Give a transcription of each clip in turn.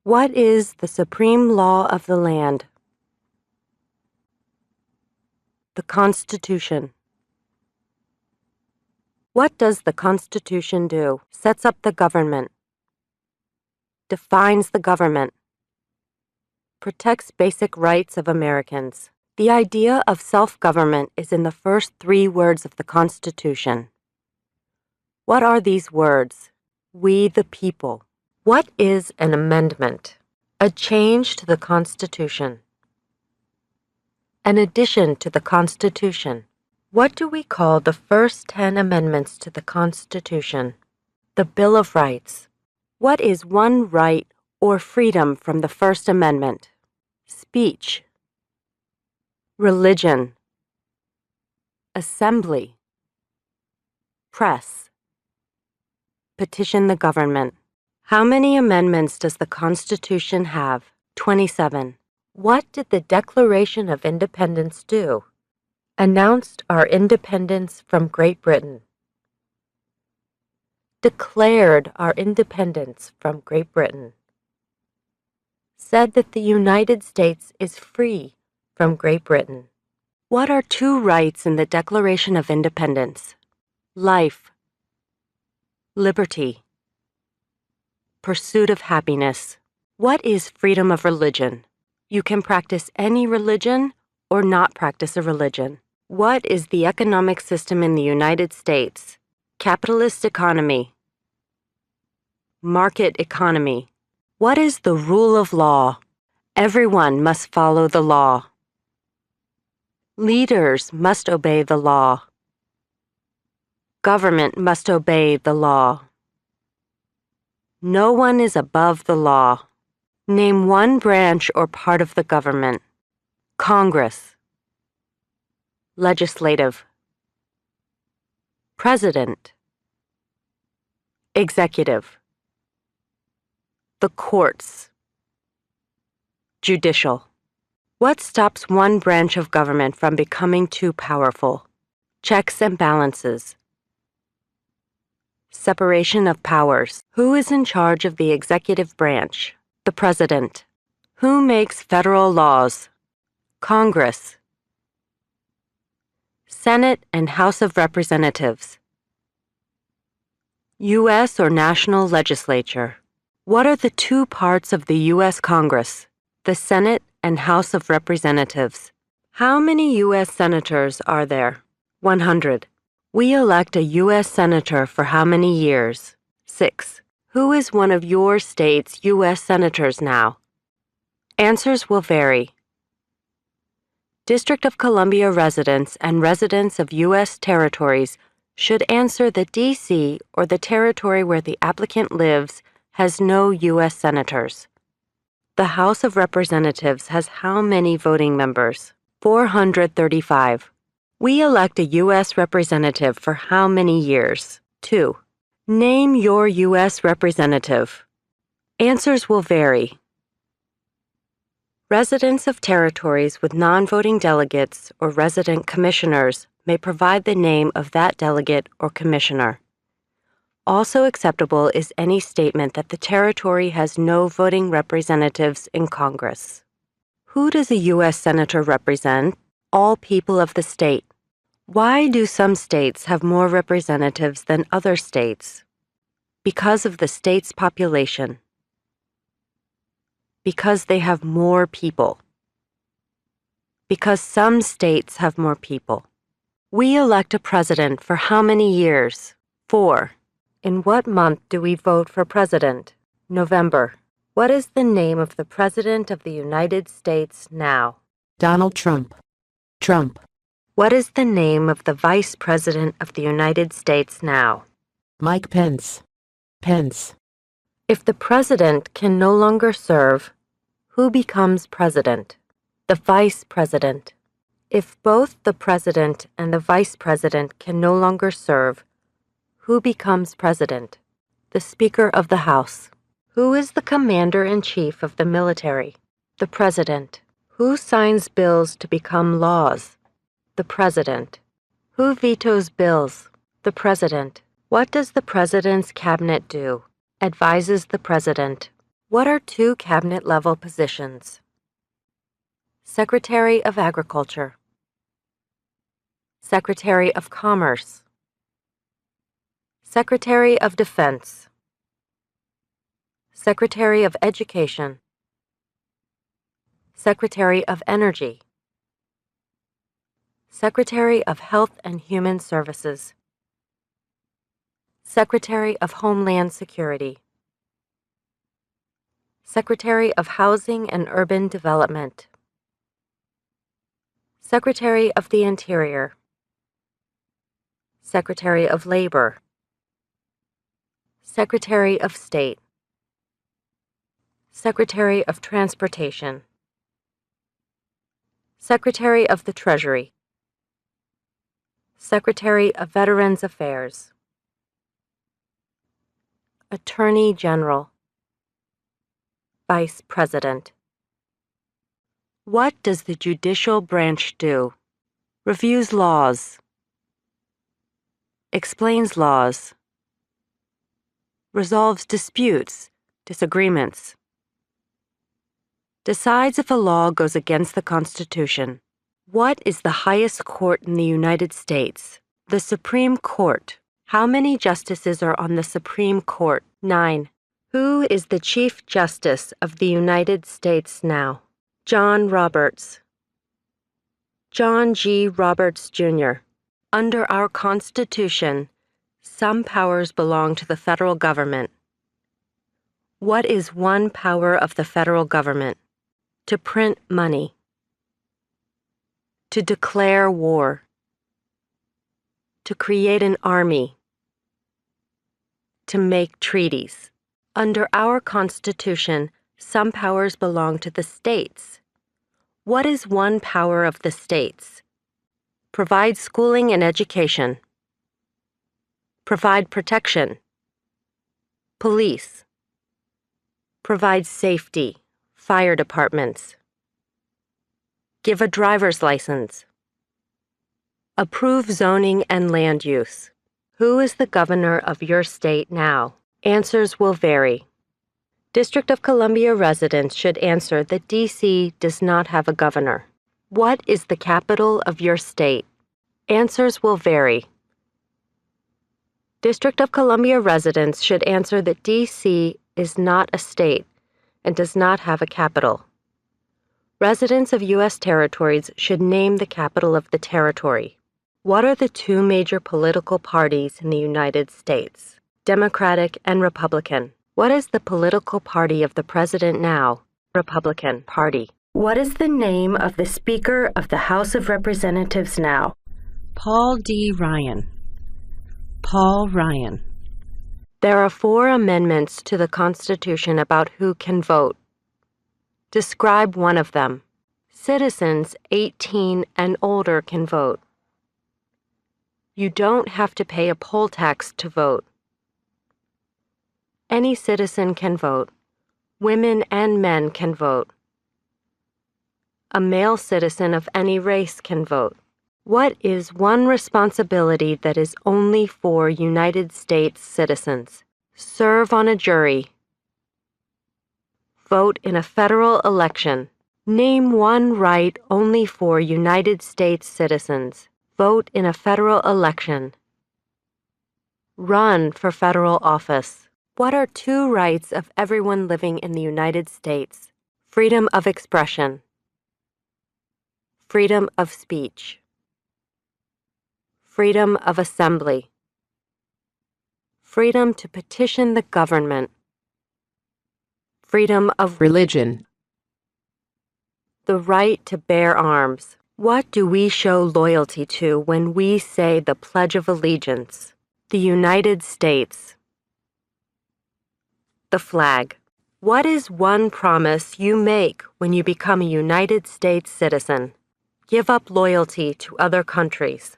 What is the supreme law of the land? The Constitution. What does the Constitution do? Sets up the government. Defines the government. Protects basic rights of Americans. The idea of self-government is in the first 3 words of the Constitution. What are these words? We the people. What is an amendment? A change to the Constitution. An addition to the Constitution. What do we call the first 10 amendments to the Constitution? The Bill of Rights. What is one right or freedom from the First Amendment? Speech. Religion. Assembly. Press. Petition the government. How many amendments does the Constitution have? 27. What did the Declaration of Independence do? Announced our independence from Great Britain. Declared our independence from Great Britain. Said that the United States is free from Great Britain. What are 2 rights in the Declaration of Independence? Life. Liberty. Pursuit of happiness. What is freedom of religion? You can practice any religion or not practice a religion. What is the economic system in the United States? Capitalist economy. Market economy. What is the rule of law? Everyone must follow the law. Leaders must obey the law. Government must obey the law. No one is above the law. Name one branch or part of the government. Congress. Legislative. President. Executive. The courts. Judicial. What stops one branch of government from becoming too powerful? Checks and balances. Separation of powers. Who is in charge of the executive branch? The President. Who makes federal laws? Congress. Senate and House of Representatives. U.S. or national legislature. What are the 2 parts of the U.S. Congress? The Senate and House of Representatives. How many U.S. senators are there? 100. We elect a U.S. senator for how many years? 6. Who is one of your state's U.S. senators now? Answers will vary. District of Columbia residents and residents of U.S. territories should answer that D.C. or the territory where the applicant lives has no U.S. senators. The House of Representatives has how many voting members? 435. We elect a U.S. representative for how many years? 2. Name your U.S. representative. Answers will vary. Residents of territories with non-voting delegates or resident commissioners may provide the name of that delegate or commissioner. Also acceptable is any statement that the territory has no voting representatives in Congress. Who does a U.S. Senator represent? All people of the state. Why do some states have more representatives than other states? Because of the state's population. Because they have more people. Because some states have more people. We elect a president for how many years? 4. In what month do we vote for president? November. What is the name of the President of the United States now? Donald Trump. Trump. What is the name of the Vice President of the United States now? Mike Pence. Pence. If the President can no longer serve, who becomes President? The Vice President. If both the President and the Vice President can no longer serve, who becomes President? The Speaker of the House. Who is the Commander-in-Chief of the military? The President. Who signs bills to become laws? The President. Who vetoes bills? The President. What does the President's cabinet do? Advises the President. What are two cabinet-level positions? Secretary of Agriculture, Secretary of Commerce, Secretary of Defense, Secretary of Education, Secretary of Energy, Secretary of Health and Human Services, Secretary of Homeland Security, Secretary of Housing and Urban Development, Secretary of the Interior, Secretary of Labor, Secretary of State, Secretary of Transportation, Secretary of the Treasury, Secretary of Veterans Affairs, Attorney General, Vice President. What does the judicial branch do? Reviews laws, explains laws, resolves disputes, disagreements, decides if a law goes against the Constitution. What is the highest court in the United States? The Supreme Court. How many justices are on the Supreme Court? 9. Who is the Chief Justice of the United States now? John Roberts. John G. Roberts, Jr. Under our Constitution, some powers belong to the federal government. What is one power of the federal government? To print money. To declare war. To create an army. To make treaties. Under our Constitution, some powers belong to the states. What is one power of the states? Provide schooling and education. Provide protection. Police. Provide safety. Fire departments. Give a driver's license. Approve zoning and land use. Who is the governor of your state now? Answers will vary. District of Columbia residents should answer that D.C. does not have a governor. What is the capital of your state? Answers will vary. District of Columbia residents should answer that D.C. is not a state and does not have a capital. Residents of U.S. territories should name the capital of the territory. What are the two major political parties in the United States? Democratic and Republican. What is the political party of the president now? Republican Party. What is the name of the Speaker of the House of Representatives now? Paul D. Ryan. Paul Ryan. There are 4 amendments to the Constitution about who can vote. Describe one of them. Citizens 18 and older can vote. You don't have to pay a poll tax to vote. Any citizen can vote. Women and men can vote. A male citizen of any race can vote. What is one responsibility that is only for United States citizens? Serve on a jury. Vote in a federal election. Name one right only for United States citizens. Vote in a federal election. Run for federal office. What are 2 rights of everyone living in the United States? Freedom of expression. Freedom of speech. Freedom of assembly. Freedom to petition the government. Freedom of Religion. the right to bear arms. What do we show loyalty to when we say the Pledge of Allegiance? The United States. The flag. What is one promise you make when you become a United States citizen? Give up loyalty to other countries.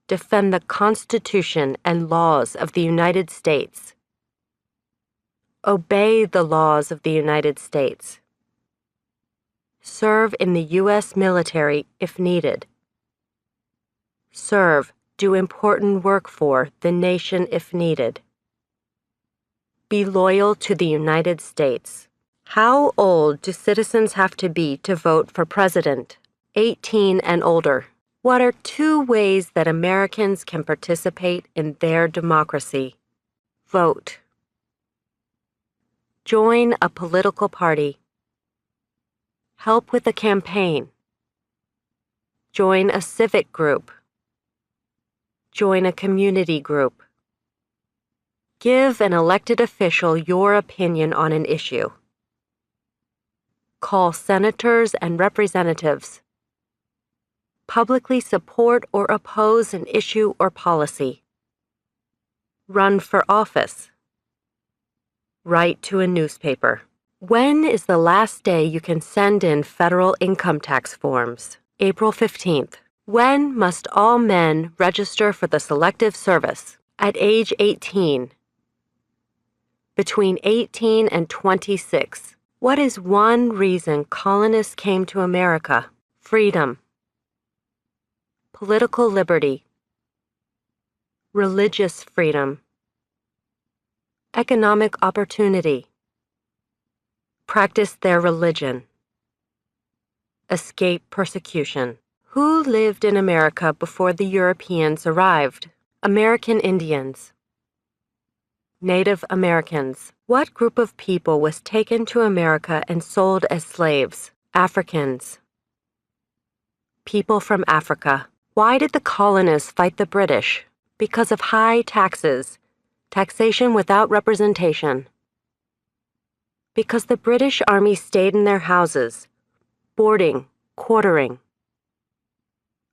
Defend the Constitution and laws of the United States. Obey the laws of the United States. Serve in the U.S. military if needed. Serve, do important work for the nation if needed. Be loyal to the United States. How old do citizens have to be to vote for president? 18 and older. What are 2 ways that Americans can participate in their democracy? Vote. Join a political party. Help with a campaign. Join a civic group. Join a community group. Give an elected official your opinion on an issue. Call senators and representatives. Publicly support or oppose an issue or policy. Run for office. Write to a newspaper. When is the last day you can send in federal income tax forms? April 15th. When must all men register for the Selective Service? At age 18. Between 18 and 26. What is one reason colonists came to America? Freedom. Political liberty. Religious freedom. Economic opportunity. Practice their religion. Escape persecution. Who lived in America before the Europeans arrived? American Indians. Native Americans. What group of people was taken to America and sold as slaves? Africans. People from Africa. Why did the colonists fight the British? Because of high taxes. Taxation without representation. Because the British Army stayed in their houses, boarding, quartering.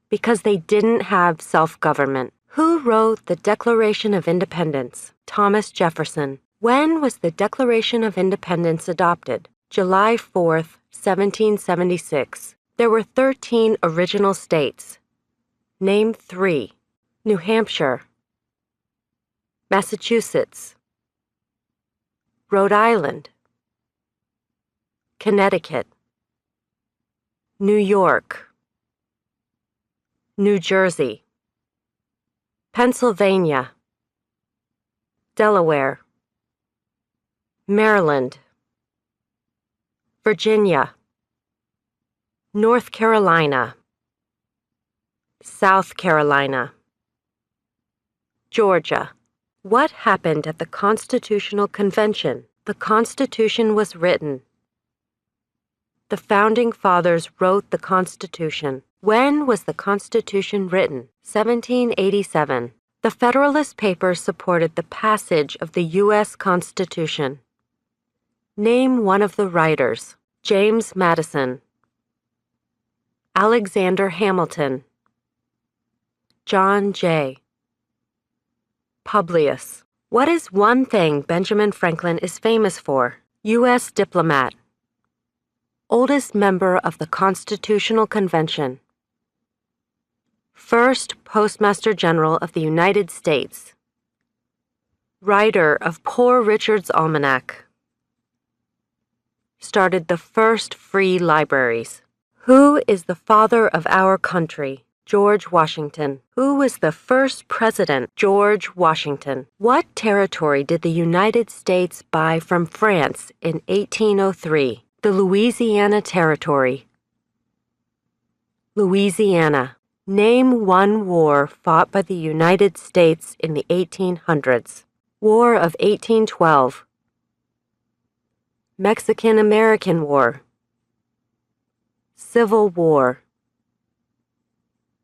Because they didn't have self-government. Who wrote the Declaration of Independence? Thomas Jefferson. When was the Declaration of Independence adopted? July 4th, 1776. There were 13 original states. Name 3. New Hampshire. Massachusetts. Rhode Island. Connecticut. New York. New Jersey. Pennsylvania. Delaware. Maryland. Virginia. North Carolina. South Carolina. Georgia. What happened at the Constitutional Convention? The Constitution was written. The Founding Fathers wrote the Constitution. When was the Constitution written? 1787. The Federalist Papers supported the passage of the U.S. Constitution. Name one of the writers. James Madison. Alexander Hamilton. John Jay. Publius. What is one thing Benjamin Franklin is famous for? U.S. diplomat. Oldest member of the Constitutional Convention. First Postmaster General of the United States. Writer of Poor Richard's Almanac. Started the first free libraries. Who is the father of our country? George Washington. Who was the first president? George Washington. What territory did the United States buy from France in 1803? The Louisiana Territory. Louisiana. Name one war fought by the United States in the 1800s. War of 1812. Mexican-American War. Civil War.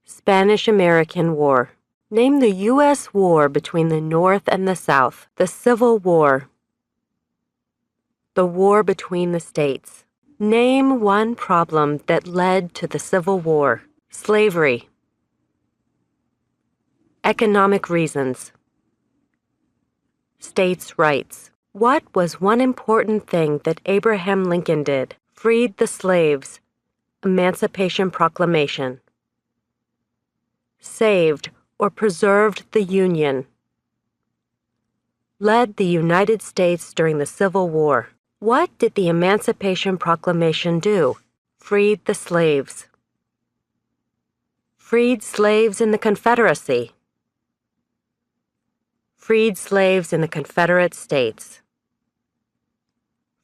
Spanish-American War. Name the U.S. war between the North and the South. The Civil War. The war between the states. Name one problem that led to the Civil War. Slavery. Economic reasons. States' rights. What was one important thing that Abraham Lincoln did? Freed the slaves. Emancipation Proclamation. Saved or preserved the Union. Led the United States during the Civil War. What did the Emancipation Proclamation do? Freed the slaves. Freed slaves in the Confederacy. Freed slaves in the Confederate States.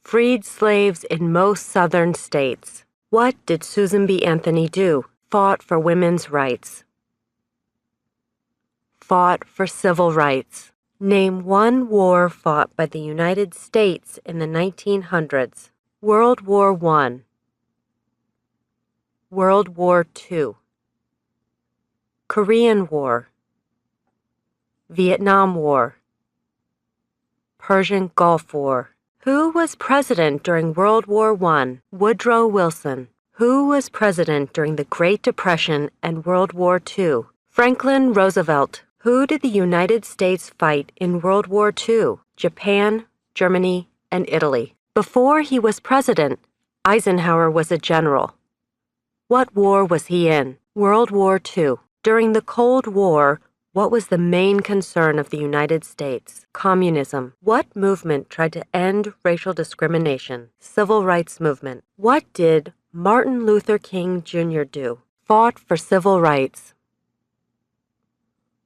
Freed slaves in most southern states. What did Susan B. Anthony do? Fought for women's rights. Fought for civil rights. Name one war fought by the United States in the 1900s. World War I. World War II. Korean War. Vietnam War. Persian Gulf War. Who was president during World War I? Woodrow Wilson. Who was president during the Great Depression and World War II? Franklin Roosevelt. Who did the United States fight in World War II? Japan, Germany, and Italy. Before he was president, Eisenhower was a general. What war was he in? World War II. During the Cold War, what was the main concern of the United States? Communism. What movement tried to end racial discrimination? Civil rights movement. What did Martin Luther King Jr. do? Fought for civil rights.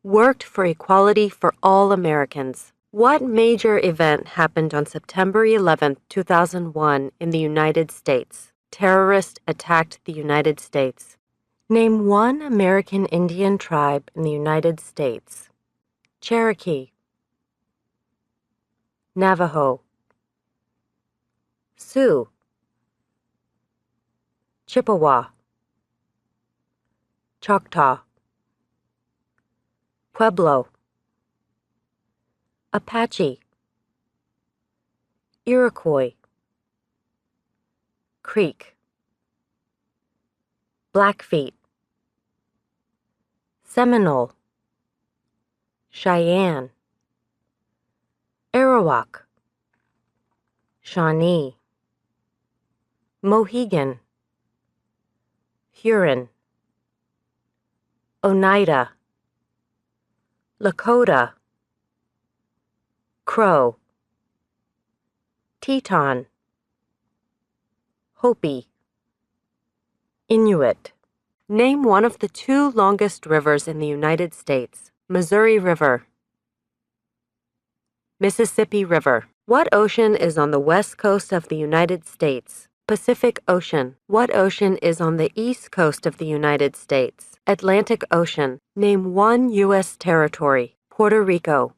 Worked for equality for all Americans. What major event happened on September 11, 2001 in the United States? Terrorists attacked the United States. Name one American Indian tribe in the United States. Cherokee. Navajo. Sioux. Chippewa. Choctaw. Pueblo. Apache. Iroquois. Creek. Blackfeet. Seminole. Cheyenne. Arawak. Shawnee. Mohegan. Huron. Oneida. Lakota. Crow. Teton. Hopi. Inuit. Name one of the two longest rivers in the United States. Missouri River. Mississippi River. What ocean is on the west coast of the United States? Pacific Ocean. What ocean is on the east coast of the United States? Atlantic Ocean. Name one U.S. territory. Puerto Rico.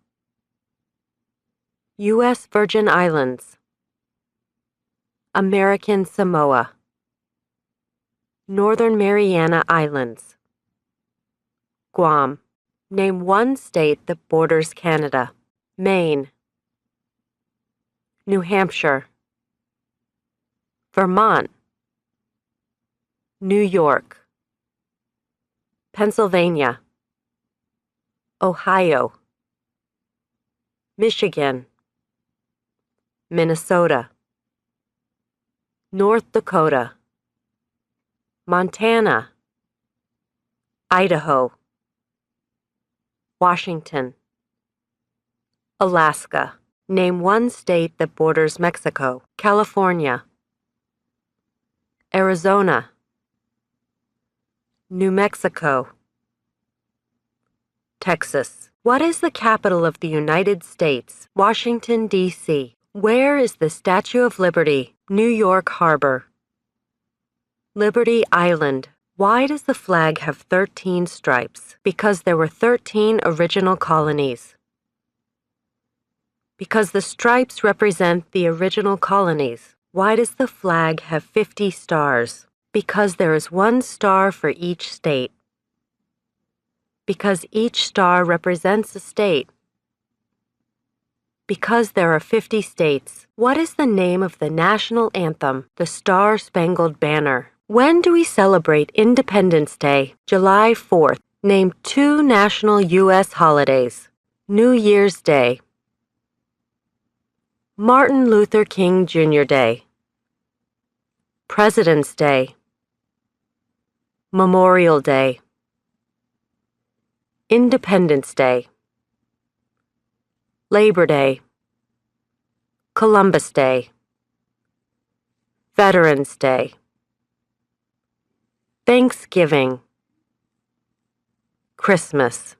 U.S. Virgin Islands. American Samoa. Northern Mariana Islands. Guam. Name one state that borders Canada. Maine. New Hampshire. Vermont. New York. Pennsylvania. Ohio. Michigan. Minnesota. North Dakota. Montana. Idaho. Washington. Alaska. Name one state that borders Mexico. California. Arizona. New Mexico. Texas. What is the capital of the United States? Washington, D.C. Where is the Statue of Liberty? New York Harbor. Liberty Island. Why does the flag have 13 stripes? Because there were 13 original colonies. Because the stripes represent the original colonies. Why does the flag have 50 stars? Because there is one star for each state. Because each star represents a state. Because there are 50 states. What is the name of the national anthem, the Star-Spangled Banner? When do we celebrate Independence Day? July 4th. Name two national U.S. holidays. New Year's Day. Martin Luther King Jr. Day. President's Day. Memorial Day. Independence Day. Labor Day. Columbus Day. Veterans Day. Thanksgiving. Christmas.